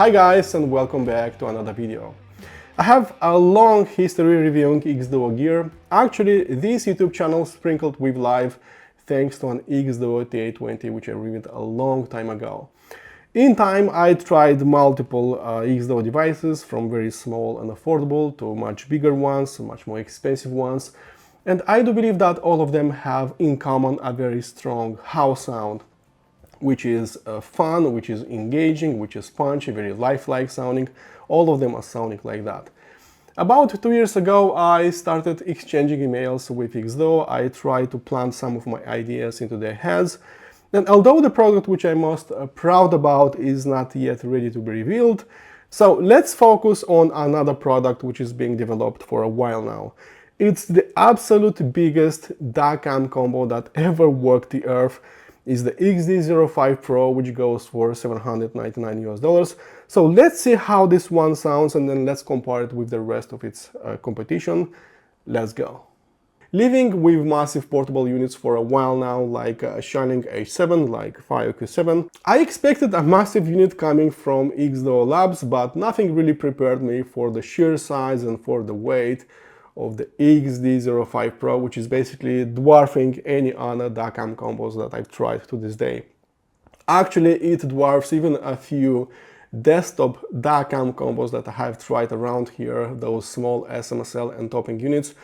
Hi guys, and welcome back to another video. I have a long history reviewing xDuoo gear. Actually, this YouTube channel sprinkled with live thanks to an xDuoo TA20 which I reviewed a long time ago. In time, I tried multiple xDuoo devices, from very small and affordable to much bigger ones, much more expensive ones, and I do believe that all of them have in common a very strong house sound, which is fun, which is engaging, which is punchy, very lifelike sounding. All of them are sounding like that. About 2 years ago, I started exchanging emails with xDuoo. I tried to plant some of my ideas into their heads. And although the product which I'm most proud about is not yet ready to be revealed, so let's focus on another product which is being developed for a while now. It's the absolute biggest DAC amp combo that ever walked the earth. Is the XD05 PRO, which goes for $799 US. So let's see how this one sounds, and then let's compare it with the rest of its competition. Let's go. Living with massive portable units for a while now, like Shanling H7, like FiiO Q7, I expected a massive unit coming from xDuoo Labs, but nothing really prepared me for the sheer size and for the weight of the XD05 PRO, which is basically dwarfing any other DAC amp combos that I've tried to this day. Actually, it dwarfs even a few desktop DAC amp combos that I have tried around here, those small SMSL and topping units.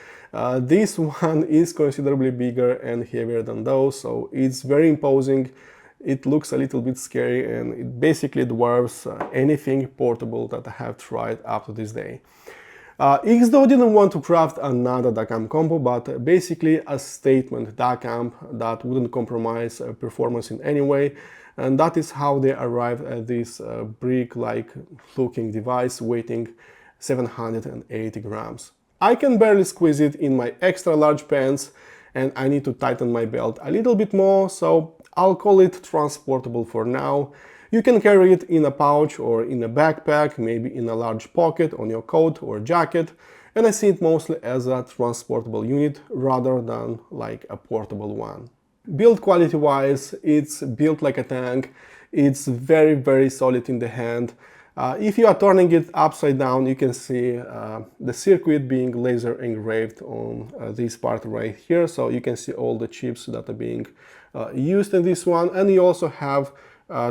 This one is considerably bigger and heavier than those, so it's very imposing. It looks a little bit scary, and it basically dwarfs anything portable that I have tried up to this day. xDuoo didn't want to craft another DAC amp combo, but basically a statement DAC amp that wouldn't compromise performance in any way, and that is how they arrived at this brick-like looking device weighing 780 grams. I can barely squeeze it in my extra large pants, and I need to tighten my belt a little bit more, so I'll call it transportable for now. You can carry it in a pouch or in a backpack, maybe in a large pocket on your coat or jacket, and I see it mostly as a transportable unit rather than like a portable one. Build quality wise, it's built like a tank. It's very solid in the hand. If you are turning it upside down, you can see the circuit being laser engraved on this part right here, so you can see all the chips that are being used in this one, and you also have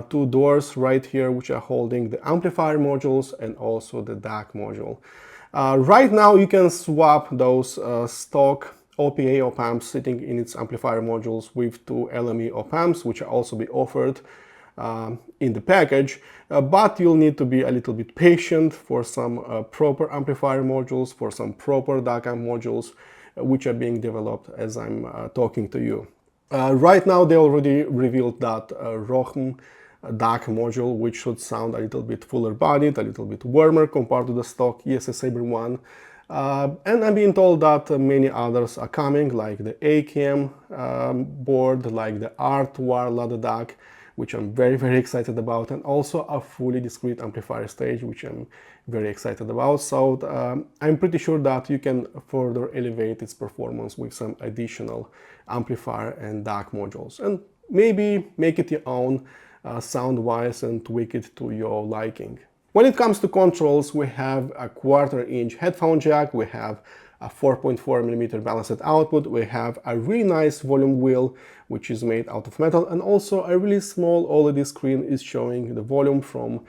two doors right here which are holding the amplifier modules and also the DAC module. Right now you can swap those stock OPA op amps sitting in its amplifier modules with two LME op amps, which are also be offered in the package, but you'll need to be a little bit patient for some proper amplifier modules, for some proper DAC amp modules, which are being developed as I'm talking to you. Right now they already revealed that ROHM DAC module, which should sound a little bit fuller bodied, a little bit warmer compared to the stock ESS Sabre one. And I'm being told that many others are coming, like the IEM board, like the R2R ladder DAC, which I'm very excited about, and also a fully discrete amplifier stage, which I'm very excited about. So I'm pretty sure that you can further elevate its performance with some additional amplifier and DAC modules, and maybe make it your own sound-wise and tweak it to your liking. When it comes to controls, we have a 1/4-inch headphone jack, we have a 4.4mm balanced output, we have a really nice volume wheel which is made out of metal, and also a really small OLED screen is showing the volume from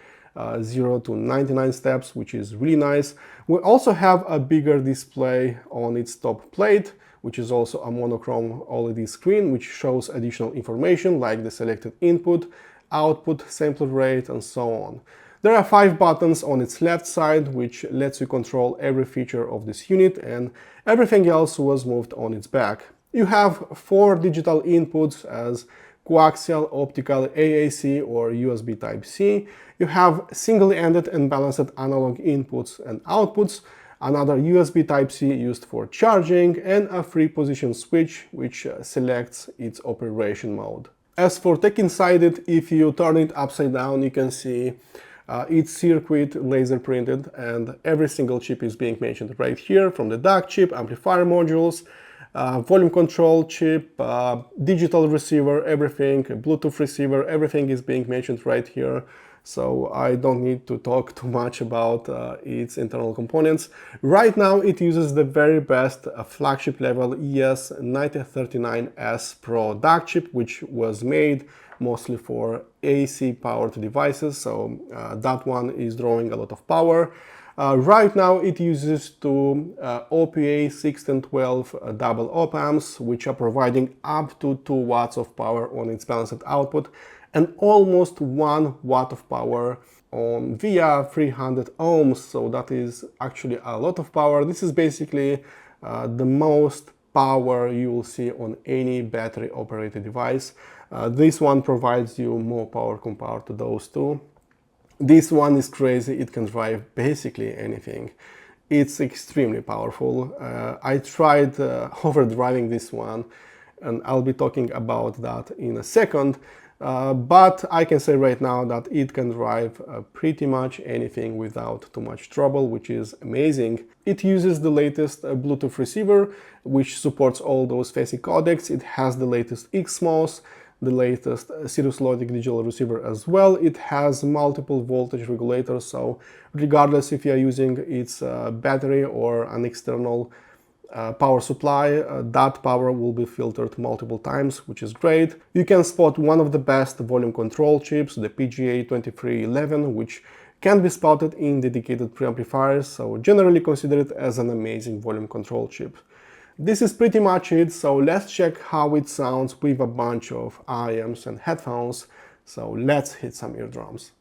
0 to 99 steps, which is really nice. We also have a bigger display on its top plate, which is also a monochrome OLED screen, which shows additional information like the selected input, output, sampler rate, and so on. There are 5 buttons on its left side, which lets you control every feature of this unit, and everything else was moved on its back. You have 4 digital inputs as coaxial, optical, AAC, or USB Type-C. You have single-ended and balanced analog inputs and outputs, another USB Type-C used for charging, and a 3-position switch which selects its operation mode. As for tech inside it, if you turn it upside down, you can see it's circuit laser printed, and every single chip is being mentioned right here, from the DAC chip, amplifier modules, volume control chip, digital receiver, everything, Bluetooth receiver, everything is being mentioned right here. so I don't need to talk too much about its internal components. Right now it uses the very best flagship level ES9039S Pro DAC chip, which was made mostly for AC powered devices, so that one is drawing a lot of power. Right now it uses two OPA 61012 double op amps, which are providing up to 2 watts of power on its balanced output and almost 1 watt of power on via 300 ohms, so that is actually a lot of power. This is basically the most power you will see on any battery operated device. This one provides you more power compared to those two. This one is crazy, it can drive basically anything. It's extremely powerful. I tried overdriving this one, and I'll be talking about that in a second. But I can say right now that it can drive pretty much anything without too much trouble, which is amazing. It uses the latest Bluetooth receiver, which supports all those FiiO codecs. It has the latest XMOS, the latest Cirrus Logic digital receiver as well. It has multiple voltage regulators, so regardless if you are using its battery or an external power supply, that power will be filtered multiple times, which is great. You can spot one of the best volume control chips, the PGA2311, which can be spotted in dedicated preamplifiers, so generally consider it as an amazing volume control chip. This is pretty much it, so let's check how it sounds with a bunch of IEMs and headphones, so let's hit some eardrums.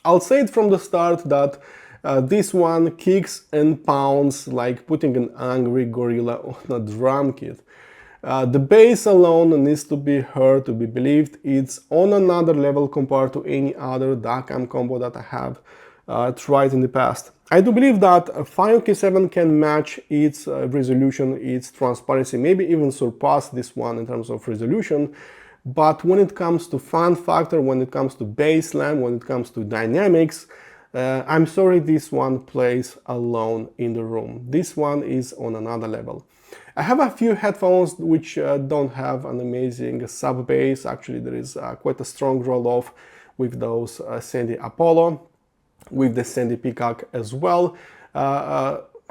I'll say it from the start that this one kicks and pounds like putting an angry gorilla on a drum kit. The bass alone needs to be heard to be believed. It's on another level compared to any other DAC amp combo that I have tried in the past. I do believe that a FiiO Q7 can match its resolution, its transparency, maybe even surpass this one in terms of resolution. But when it comes to fun factor, when it comes to bassline, when it comes to dynamics, I'm sorry, this one plays alone in the room. This one is on another level. I have a few headphones which don't have an amazing sub bass. Actually, there is quite a strong roll-off with those Sandy Apollo, with the Sandy Peacock as well.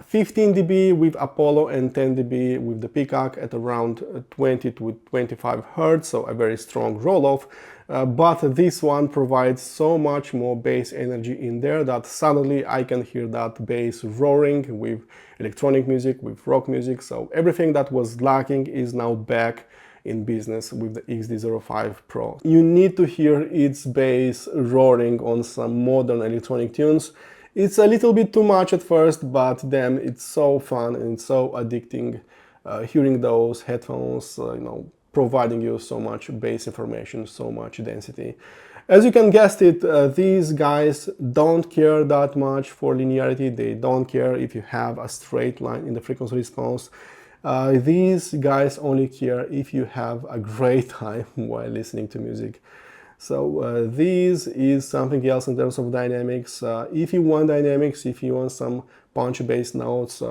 15 dB with Apollo and 10 dB with the Peacock at around 20 to 25 Hertz, so a very strong roll-off. But this one provides so much more bass energy in there that suddenly I can hear that bass roaring with electronic music, with rock music, so everything that was lacking is now back in business with the XD05 PRO. You need to hear its bass roaring on some modern electronic tunes. It's a little bit too much at first, but then it's so fun and so addicting hearing those headphones, providing you so much bass information, so much density. As you can guess it, these guys don't care that much for linearity. They don't care if you have a straight line in the frequency response. These guys only care if you have a great time while listening to music. So this is something else in terms of dynamics. If you want dynamics, if you want some punch bass notes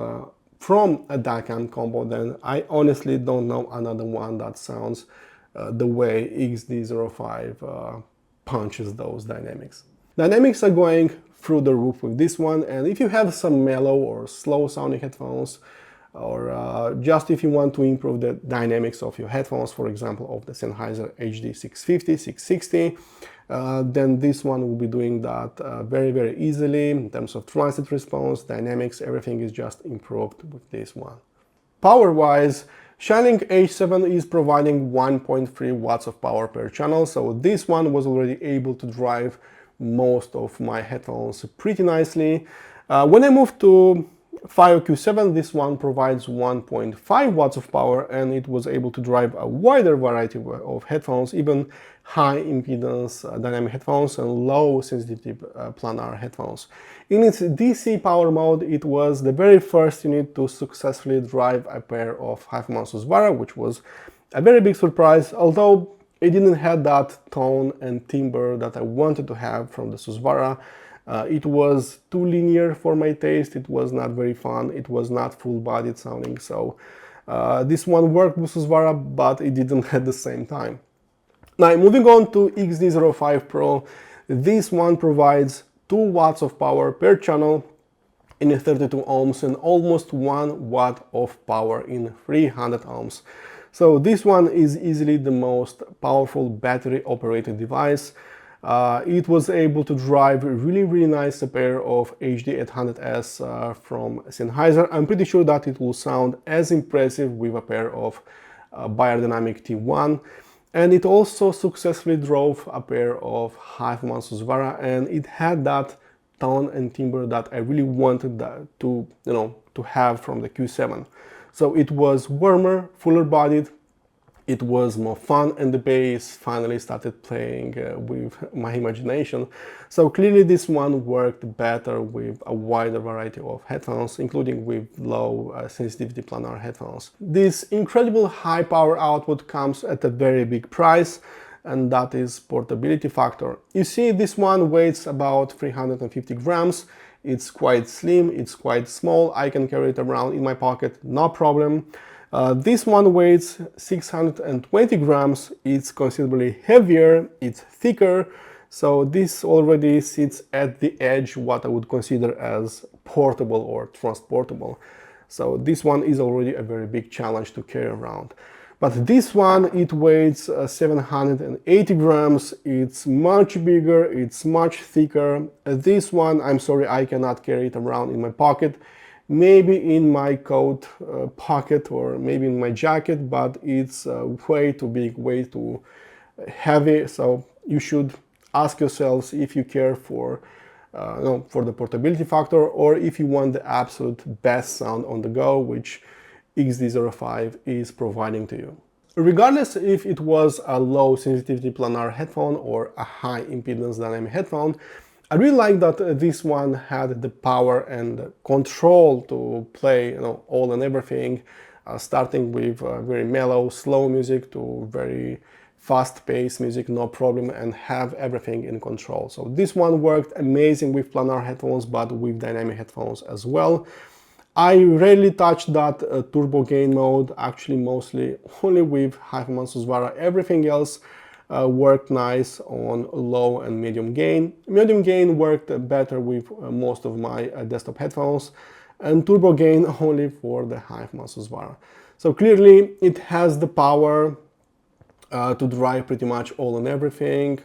from a DAC amp combo, then I honestly don't know another one that sounds the way XD05 punches those dynamics. Dynamics are going through the roof with this one, and if you have some mellow or slow sounding headphones, or just if you want to improve the dynamics of your headphones, for example, of the Sennheiser HD650, 660, then this one will be doing that very, very easily in terms of transit response, dynamics, everything is just improved with this one. Power-wise, Shanling H7 is providing 1.3 watts of power per channel, so this one was already able to drive most of my headphones pretty nicely. When I moved to FiiO Q7, this one provides 1.5 watts of power, and it was able to drive a wider variety of headphones, even high impedance dynamic headphones and low sensitivity planar headphones. In its DC power mode, it was the very first unit to successfully drive a pair of Hyperman Susvara, which was a very big surprise, although it didn't have that tone and timbre that I wanted to have from the Susvara. It was too linear for my taste, it was not very fun, it was not full-bodied sounding, so this one worked with Susvara, but it didn't at the same time. Now, moving on to XD05 PRO, This one provides 2 watts of power per channel in 32 ohms and almost 1 watt of power in 300 ohms. So this one is easily the most powerful battery operated device. It was able to drive really nice a pair of HD800S from Sennheiser. I'm pretty sure that it will sound as impressive with a pair of Beyerdynamic T1. And it also successfully drove a pair of Haifumansusvara, and it had that tone and timbre that I really wanted to have from the Q7. So it was warmer, fuller bodied, it was more fun, and the bass finally started playing with my imagination. So clearly this one worked better with a wider variety of headphones, including with low sensitivity planar headphones. This incredible high power output comes at a very big price, and that is portability factor. You see, this one weighs about 350 grams. It's quite slim, it's quite small. I can carry it around in my pocket, no problem. This one weighs 620 grams. It's considerably heavier, it's thicker. So this already sits at the edge what I would consider as portable or transportable. So this one is already a very big challenge to carry around. But this one, it weighs 780 grams, it's much bigger, it's much thicker. This one, I'm sorry, I cannot carry it around in my pocket. Maybe in my coat pocket or maybe in my jacket, but it's way too big, way too heavy. So you should ask yourselves if you care for the portability factor, or if you want the absolute best sound on the go, which XD05 is providing to you. Regardless if it was a low sensitivity planar headphone or a high impedance dynamic headphone, I really like that this one had the power and control to play all and everything, starting with very mellow, slow music to very fast-paced music, no problem, and have everything in control. So this one worked amazing with planar headphones, but with dynamic headphones as well. I rarely touched that turbo gain mode, actually mostly only with Haifumansusvara. Everything else worked nice on low and medium gain. Medium gain worked better with most of my desktop headphones, and turbo gain only for the Haifumansusvara. So clearly it has the power to drive pretty much all and everything.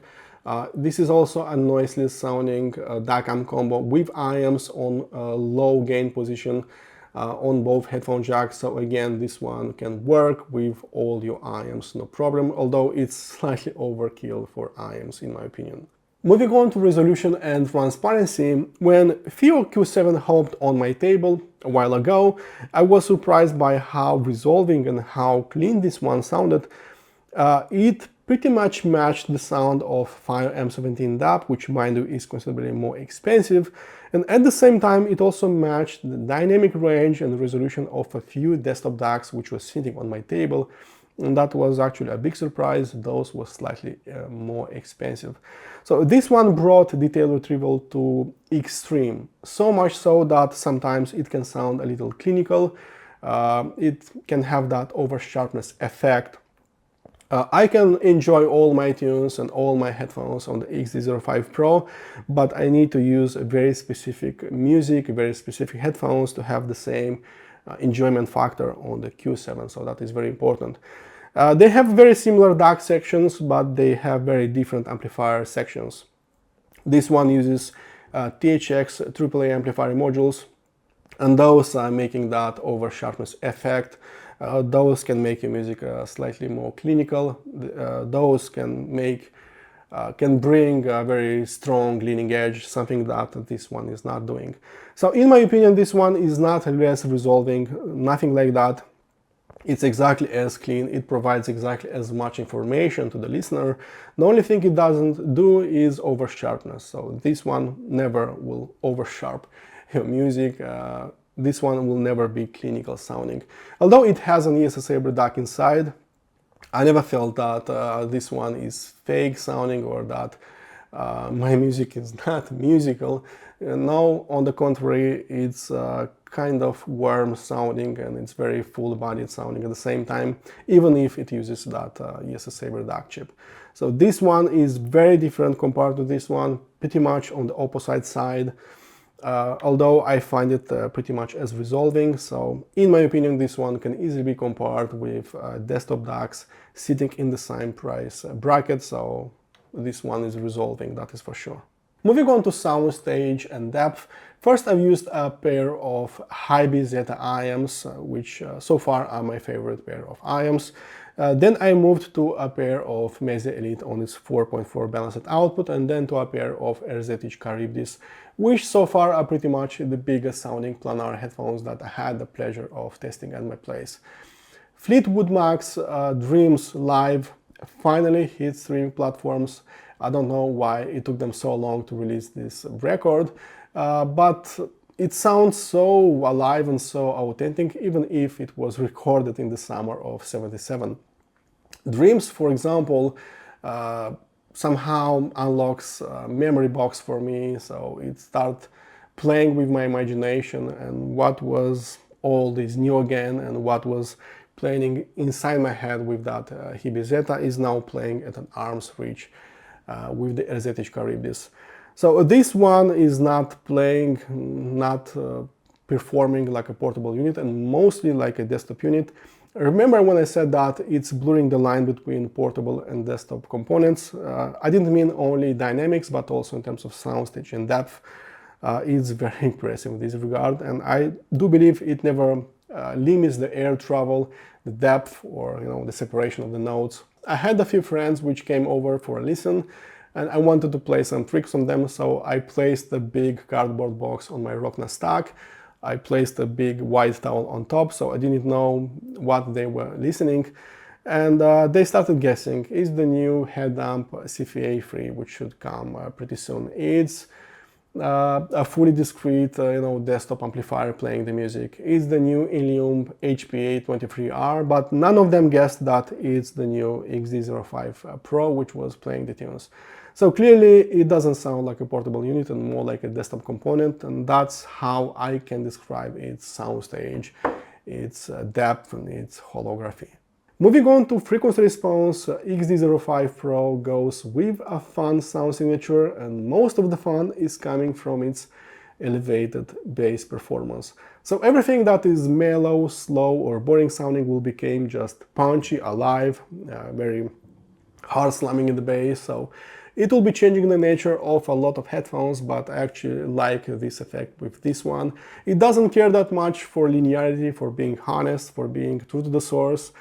This is also a noiseless sounding DAC amp combo with IEMs on low gain position on both headphone jacks. So again, this one can work with all your IEMs, no problem, although it's slightly overkill for IEMs in my opinion. Moving on to resolution and transparency, when FiiO Q7 hopped on my table a while ago, I was surprised by how resolving and how clean this one sounded. It pretty much matched the sound of FiiO M17 DAP, which mind you is considerably more expensive, and at the same time it also matched the dynamic range and resolution of a few desktop DACs which was sitting on my table, and that was actually a big surprise. Those were slightly more expensive. So this one brought detail retrieval to extreme, so much so that sometimes it can sound a little clinical. It can have that over sharpness effect. I can enjoy all my tunes and all my headphones on the XD05 PRO, but I need to use a very specific music, very specific headphones to have the same enjoyment factor on the Q7, so that is very important. They have very similar DAC sections, but they have very different amplifier sections. This one uses THX AAA amplifier modules, and those are making that over sharpness effect. Those can make your music slightly more clinical. Those can bring a very strong leading edge, something that this one is not doing. So in my opinion, this one is not less resolving, nothing like that. It's exactly as clean, it provides exactly as much information to the listener. The only thing it doesn't do is over sharpness. So this one never will over sharp your music. This one will never be clinical sounding. Although it has an ESS Sabre DAC inside, I never felt that this one is fake sounding or that my music is not musical. No, on the contrary, it's kind of warm sounding, and it's very full-bodied sounding at the same time, even if it uses that ESS Saber DAC chip. So this one is very different compared to this one, pretty much on the opposite side, although I find it pretty much as resolving. So in my opinion, this one can easily be compared with desktop DACs sitting in the same price bracket, so this one is resolving, that is for sure. Moving on to Soundstage and depth, first I've used a pair of Hibi Zeta IEMs, which so far are my favorite pair of IEMs. Then I moved to a pair of Meze Elite on its 4.4 balanced output, and then to a pair of RZH Charybdis, which so far are pretty much the biggest sounding planar headphones that I had the pleasure of testing at my place. Fleetwood Mac's Dreams Live finally hit streaming platforms. I don't know why it took them so long to release this record, but it sounds so alive and so authentic, even if it was recorded in the summer of '77. Dreams, for example, somehow unlocks a memory box for me, so it started playing with my imagination, and what was all this new again and what was playing inside my head with that Hibi Zeta is now playing at an arm's reach with the RZH Charybdis. So this one is not playing, not performing like a portable unit, and mostly like a desktop unit. Remember when I said that it's blurring the line between portable and desktop components? I didn't mean only dynamics, but also in terms of soundstage and depth. It's very impressive in this regard, and I do believe it never limits the air travel, the depth, or the separation of the notes. I had a few friends which came over for a listen, and I wanted to play some tricks on them, so I placed a big cardboard box on my Rockna stack. I placed a big white towel on top, so I didn't know what they were listening, and they started guessing. It's the new head amp CFA3, which should come pretty soon. It's a fully discrete desktop amplifier playing the music. It's the new IEMs HPA23R, but none of them guessed that it's the new XD05 PRO, which was playing the tunes. So clearly it doesn't sound like a portable unit and more like a desktop component, and that's how I can describe its soundstage, its depth, and its holography. Moving on to frequency response, XD05 PRO goes with a fun sound signature, and most of the fun is coming from its elevated bass performance. So everything that is mellow, slow, or boring sounding will become just punchy, alive, very hard slamming in the bass. So it will be changing the nature of a lot of headphones, but I actually like this effect with this one. It doesn't care that much for linearity, for being honest, for being true to the source.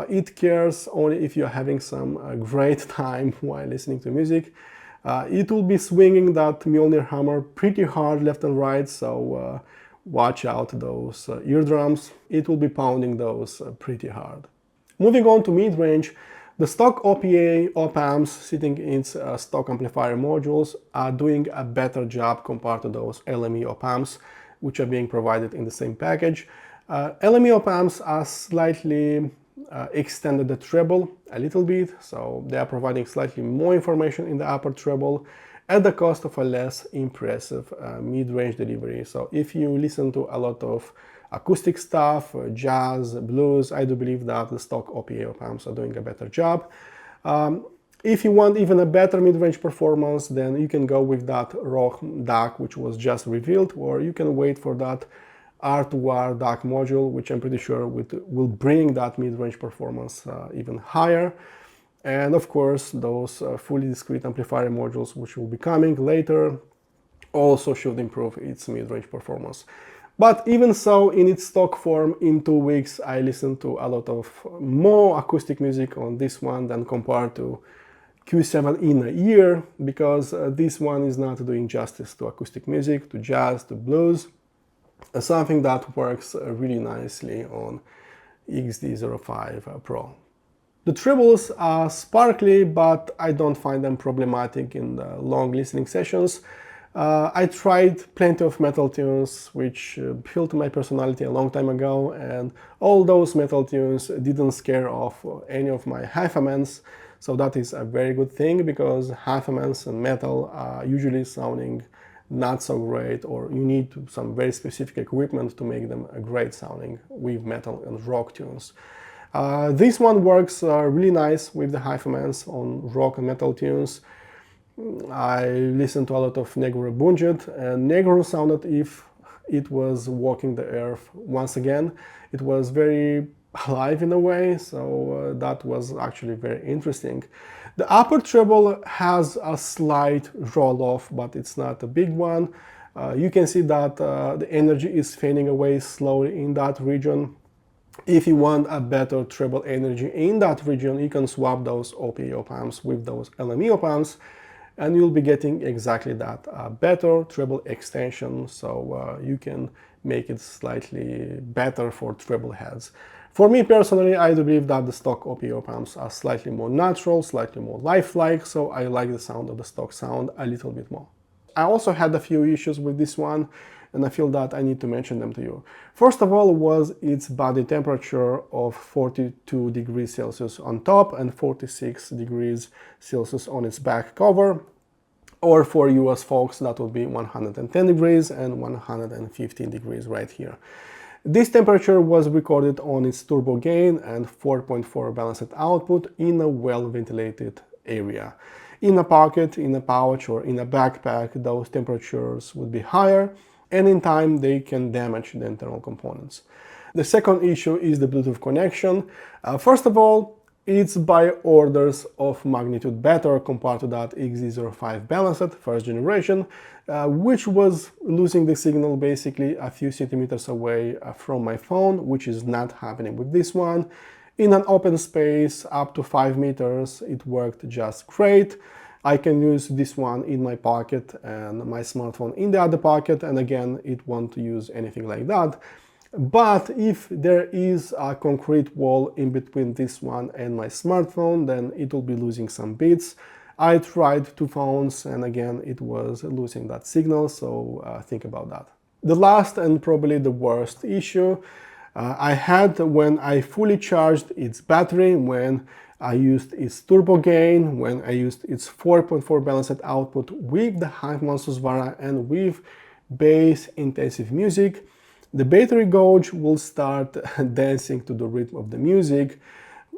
It cares only if you're having some great time while listening to music. It will be swinging that Mjolnir hammer pretty hard left and right, so watch out those eardrums. It will be pounding those pretty hard. Moving on to mid-range, the stock OPA op-amps sitting in its stock amplifier modules are doing a better job compared to those LME op-amps, which are being provided in the same package. LME op-amps are slightly extended the treble a little bit, so they are providing slightly more information in the upper treble at the cost of a less impressive mid-range delivery. So if you listen to a lot of acoustic stuff, jazz, blues, I do believe that the stock OPA op-amps are doing a better job. If you want even a better mid-range performance, then you can go with that raw DAC which was just revealed, or you can wait for that R2R DAC module, which I'm pretty sure will bring that mid-range performance even higher. And of course, those fully discrete amplifier modules, which will be coming later, also should improve its mid-range performance. But even so, in its stock form, in 2 weeks, I listened to a lot of more acoustic music on this one than compared to Q7 in a year, because this one is not doing justice to acoustic music, to jazz, to blues. Something that works really nicely on XD05 PRO. The trebles are sparkly, but I don't find them problematic in the long listening sessions. I tried plenty of metal tunes which appealed to my personality a long time ago, and all those metal tunes didn't scare off any of my half-amens, so that is a very good thing, because half-amens and metal are usually sounding not so great, or you need some very specific equipment to make them great sounding with metal and rock tunes. This one works really nice with the Headphones on rock and metal tunes. I listened to a lot of Negro Bunget, and Negro sounded if it was walking the earth once again. It was very alive in a way, so that was actually very interesting. The upper treble has a slight roll off, but it's not a big one. You can see that the energy is fading away slowly in that region. If you want a better treble energy in that region, you can swap those OP op amps with those LME op amps, and you'll be getting exactly that, a better treble extension, so you can make it slightly better for treble heads. For me personally, I do believe that the stock OP op amps are slightly more natural, slightly more lifelike, so I like the sound of the stock sound a little bit more. I also had a few issues with this one, and I feel that I need to mention them to you. First of all was its body temperature of 42 degrees Celsius on top and 46 degrees Celsius on its back cover, or for US folks that would be 110 degrees and 115 degrees right here. This temperature was recorded on its turbo gain and 4.4 balanced output in a well-ventilated area. In a pocket, in a pouch, or in a backpack, those temperatures would be higher, and in time they can damage the internal components. The second issue is the Bluetooth connection. First of all, it's by orders of magnitude better compared to that XD05 balanced first generation, which was losing the signal basically a few centimeters away from my phone, which is not happening with this one. In an open space up to 5 meters, it worked just great. I can use this one in my pocket and my smartphone in the other pocket, and again, it won't use anything like that. But if there is a concrete wall in between this one and my smartphone, then it will be losing some bits. I tried 2 phones, and again, it was losing that signal, so think about that. The last and probably the worst issue I had when I fully charged its battery, when I used its turbo gain, when I used its 4.4 balanced output with the Headphones Susvara and with bass intensive music. The battery gauge will start dancing to the rhythm of the music.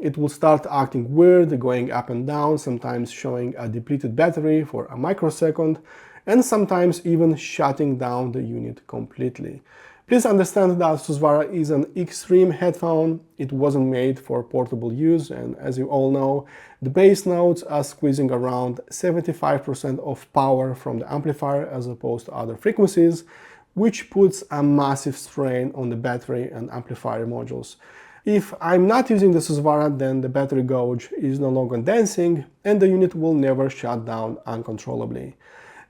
It will start acting weird, going up and down, sometimes showing a depleted battery for a microsecond, and sometimes even shutting down the unit completely. Please understand that Susvara is an extreme headphone. It wasn't made for portable use, and as you all know, the bass notes are squeezing around 75% of power from the amplifier as opposed to other frequencies, which puts a massive strain on the battery and amplifier modules. If I'm not using the Susvara, then the battery gauge is no longer dancing and the unit will never shut down uncontrollably.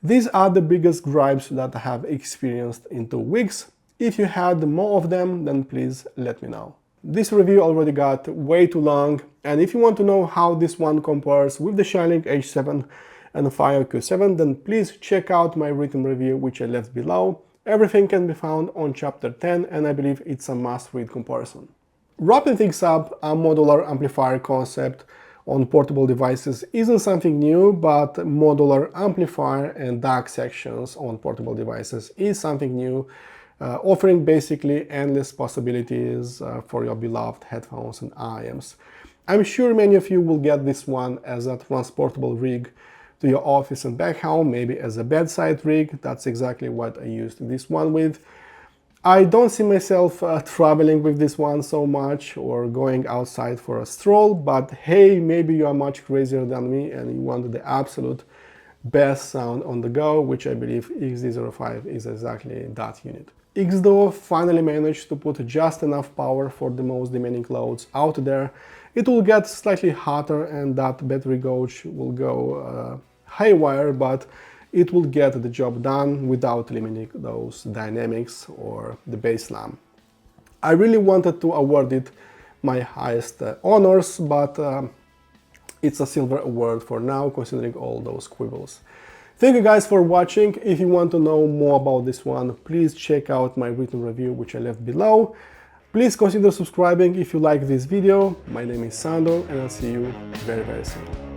These are the biggest gripes that I have experienced in 2 weeks. If you had more of them, then please let me know. This review already got way too long, and if you want to know how this one compares with the Shanling H7 and the FiiO Q7, then please check out my written review which I left below. Everything can be found on chapter 10, and I believe it's a must-read comparison. Wrapping things up, a modular amplifier concept on portable devices isn't something new, but modular amplifier and DAC sections on portable devices is something new, offering basically endless possibilities for your beloved headphones and IEMs. I'm sure many of you will get this one as a transportable rig to your office and back home, maybe as a bedside rig. That's exactly what I used this one with. I don't see myself traveling with this one so much or going outside for a stroll, but hey, maybe you are much crazier than me and you want the absolute best sound on the go, which I believe XD05 is exactly that unit. xDuoo finally managed to put just enough power for the most demanding loads out there. It will get slightly hotter and that battery gauge will go haywire, but it will get the job done without limiting those dynamics or the bass slam. I really wanted to award it my highest honors, but it's a silver award for now, considering all those quibbles. Thank you guys for watching. If you want to know more about this one, please check out my written review which I left below. Please consider subscribing if you like this video. My name is Sandor and I'll see you very soon.